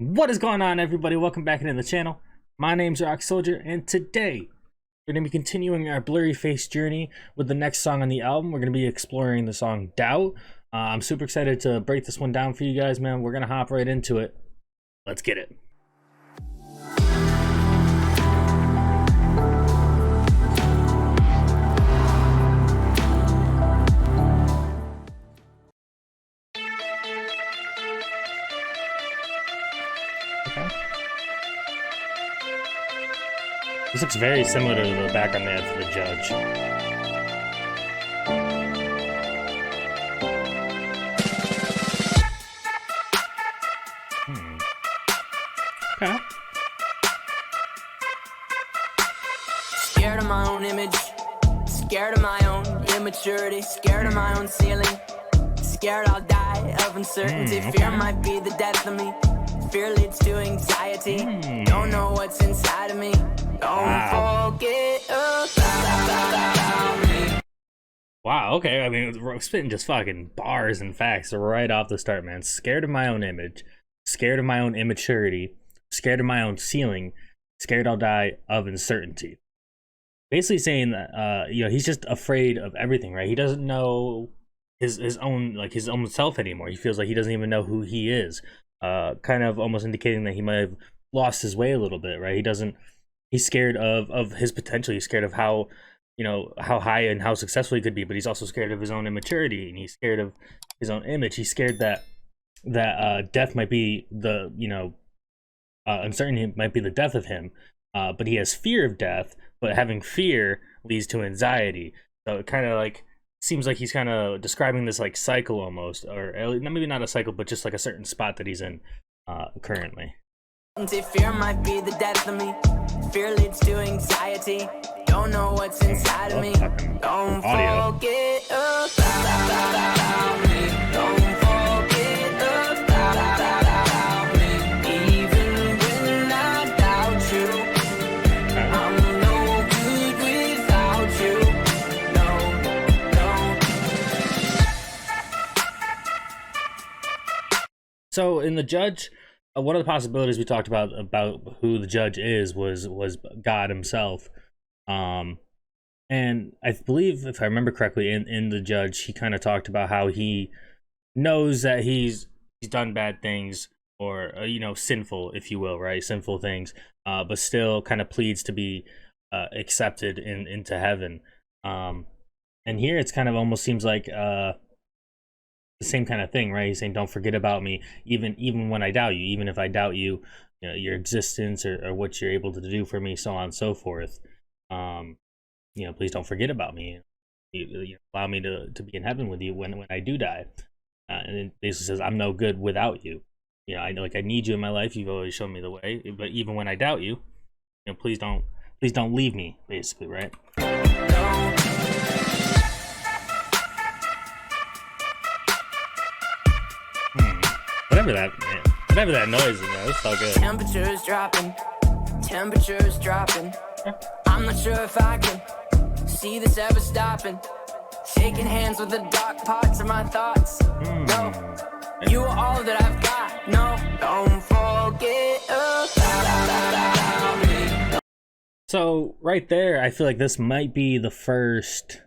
What is going on, everybody? Welcome back into the channel. My name's Rock Soldier, and today we're going to be continuing our Blurryface journey with the next song on the album. We're going to be exploring the song Doubt. I'm super excited to break this one down for you guys, man. We're going to hop right into it. Let's get it. Okay. This looks very similar to the background they had for the judge. Okay. Scared of my own image, scared of my own immaturity, scared of my own ceiling, scared I'll die of uncertainty. Fear might be the death of me. Fear leads to anxiety. Don't know what's inside of me. Don't forget about me. Wow, okay. I mean, spitting just fucking bars and facts right off the start, man. Scared of my own image, scared of my own immaturity, scared of my own ceiling, scared I'll die of uncertainty. Basically saying that, he's just afraid of everything, right? He doesn't know his own self anymore. He feels like he doesn't even know who he is. Kind of almost indicating that he might have lost his way a little bit, right? He's scared of his potential. He's scared of how high and how successful he could be, but he's also scared of his own immaturity, and he's scared of his own image. He's scared that death might be the, uncertainty might be the death of him, but he has fear of death, but having fear leads to anxiety. So it kind of like seems like he's kind of describing this like cycle almost, or maybe not a cycle, but just like a certain spot that he's in currently. Fear might be the death of me. Fear leads to anxiety. Don't know what's inside of me. Don't forget about me. Don't forget about me. Even when I doubt you, I'm no good without you. No. So in the judge, one of the possibilities we talked about who the judge is was God himself, and I believe, if I remember correctly, in the judge, he kind of talked about how he knows that he's done bad things, or sinful, if you will, right, sinful things, but still kind of pleads to be accepted into heaven. And here it's kind of almost seems like the same kind of thing, right? He's saying, don't forget about me, even when I doubt you, even if I doubt you, your existence or what you're able to do for me, so on and so forth. Please don't forget about me. You allow me to be in heaven with you when I do die. And it basically says, I'm no good without you. I know, like, I need you in my life. You've always shown me the way, but even when I doubt you, please don't leave me, basically, right? Whatever that noise is, man, it's all good. Temperature's dropping. Temperature's dropping. I'm not sure if I can see this ever stopping. Shaking hands with the dark parts of my thoughts. No, you are all that I've got. No, don't forget about me. So right there, I feel like this might be the first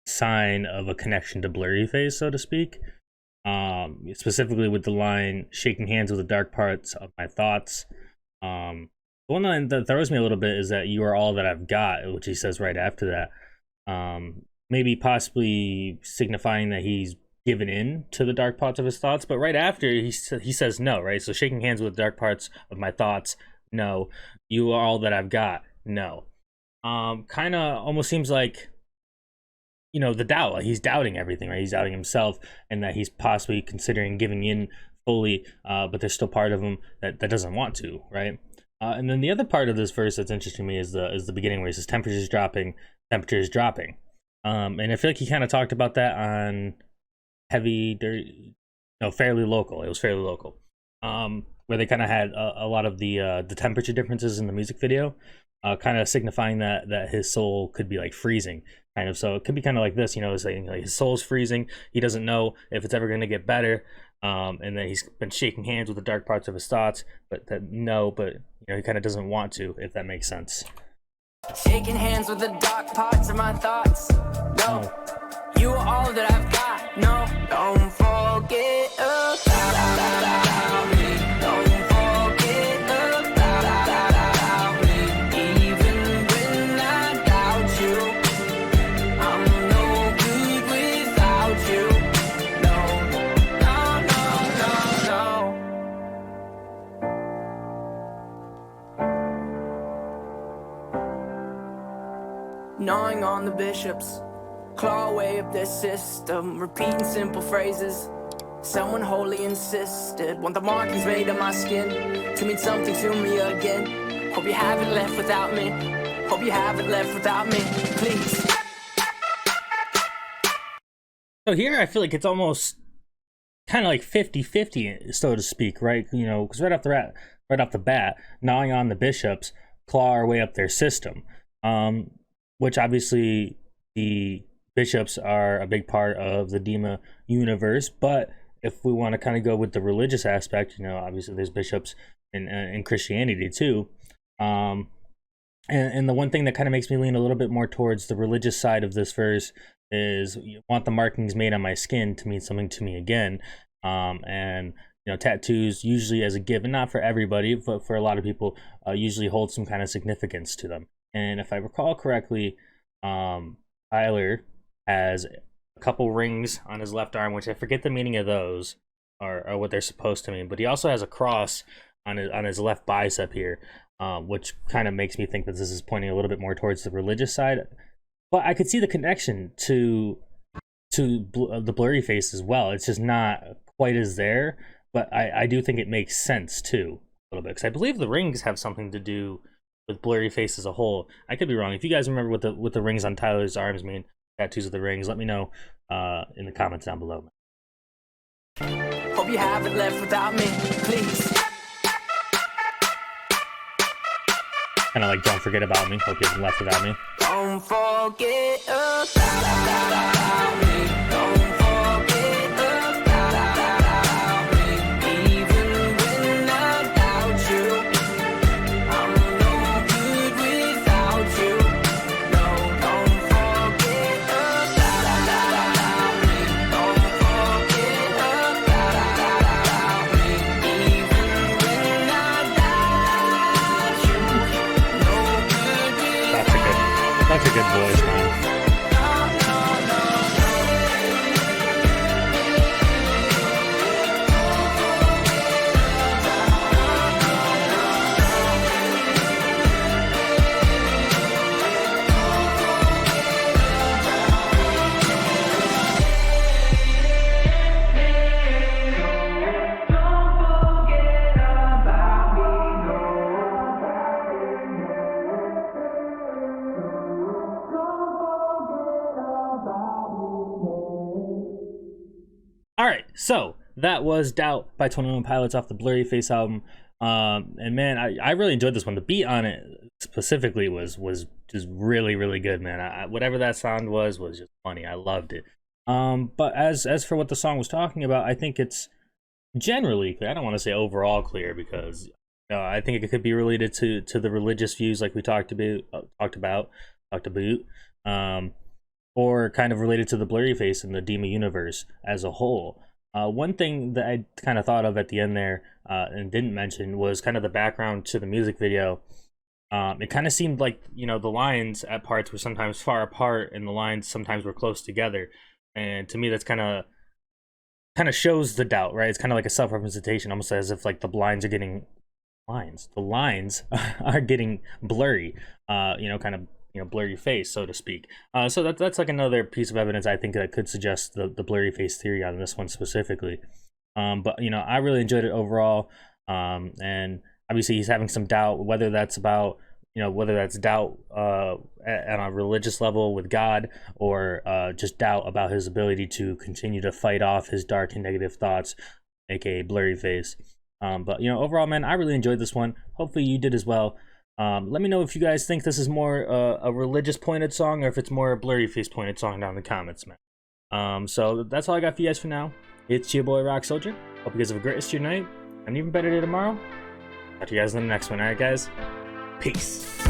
sign of a connection to Blurryface, so to speak. Specifically with the line, shaking hands with the dark parts of my thoughts. The one line that throws me a little bit is that you are all that I've got, which he says right after that. Maybe possibly signifying that he's given in to the dark parts of his thoughts, but right after he says no, right? So shaking hands with the dark parts of my thoughts, no. You are all that I've got, no. Kind of almost seems like, the doubt, like he's doubting everything, right? He's doubting himself, and that he's possibly considering giving in fully, but there's still part of him that doesn't want to, right? And then the other part of this verse that's interesting to me is the beginning, where he says temperatures dropping. And I feel like he kind of talked about that on Fairly Local. It was Fairly Local, where they kind of had a lot of the temperature differences in the music video. kind of signifying that his soul could be like freezing, kind of. So it could be kind of like this, you know, saying like his soul's freezing. He doesn't know if it's ever going to get better, and then he's been shaking hands with the dark parts of his thoughts, but that no, but you know, he kind of doesn't want to, if that makes sense. Shaking hands with the dark parts of my thoughts. No, you are all that I've got. No, don't forget about me. Don't forget about me. Even when I doubt you, I'm no good without you. No, no, no, no, no. Gnawing on the bishops, claw away up their system, repeating simple phrases. Someone wholly insisted, want the markings made on my skin to mean something to me again. Hope you haven't left without me. Hope you haven't left without me, please. So here I feel like it's almost kind of like 50-50, so to speak, right? You know, because right off the bat, gnawing on the bishops, claw our way up their system, which obviously the bishops are a big part of the Dima universe. But if we want to kind of go with the religious aspect, you know, obviously there's bishops in Christianity too. And the one thing that kind of makes me lean a little bit more towards the religious side of this verse is, you want the markings made on my skin to mean something to me again. And you know, tattoos usually as a given, not for everybody, but for a lot of people, usually hold some kind of significance to them. And if I recall correctly, Tyler has a couple rings on his left arm, which I forget the meaning of those, or what they're supposed to mean. But he also has a cross on his left bicep here, which kind of makes me think that this is pointing a little bit more towards the religious side. But I could see the connection to the Blurryface as well. It's just not quite as there, but I do think it makes sense too a little bit, because I believe the rings have something to do with Blurryface as a whole. I could be wrong. If you guys remember what the rings on Tyler's arms mean, tattoos of the rings, let me know in the comments down below. Hope you haven't left without me, please. Kind of like Don't Forget About Me. Hope you haven't left without me. Don't forget about me. Don't forget about me. Even when I doubt you, I'm no good without you. No, don't forget about me. Don't forget about me. Even when I doubt you, no good without you. That's a good voice, man. Alright, so that was Doubt by 21 Pilots off the Blurryface album. And man, I really enjoyed this one. The beat on it specifically was just really, really good, man. Whatever that sound was just funny. I loved it. But as for what the song was talking about, I think it's generally clear. I don't want to say overall clear, because I think it could be related to the religious views like we talked about, or kind of related to the Blurryface and the Dima universe as a whole. One thing that I kind of thought of at the end there and didn't mention was kind of the background to the music video. It kind of seemed like, you know, the lines at parts were sometimes far apart and the lines sometimes were close together. And to me, that's kind of shows the doubt, right? It's kind of like a self-representation, almost as if like the lines are getting blurry, you know, kind of, you know, blurry face, so to speak. So that's like another piece of evidence I think that could suggest the Blurryface theory on this one specifically. But you know, I really enjoyed it overall. And obviously he's having some doubt, whether that's doubt at a religious level with God, or just doubt about his ability to continue to fight off his dark and negative thoughts, aka Blurryface. But you know, overall, man, I really enjoyed this one. Hopefully you did as well. Let me know if you guys think this is more a religious pointed song or if it's more a Blurryface pointed song down in the comments, man. So that's all I got for you guys for now. It's your boy Rock Soldier. Hope you guys have a great rest of your night and an even better day tomorrow. Talk to you guys in the next one. Alright, guys. Peace.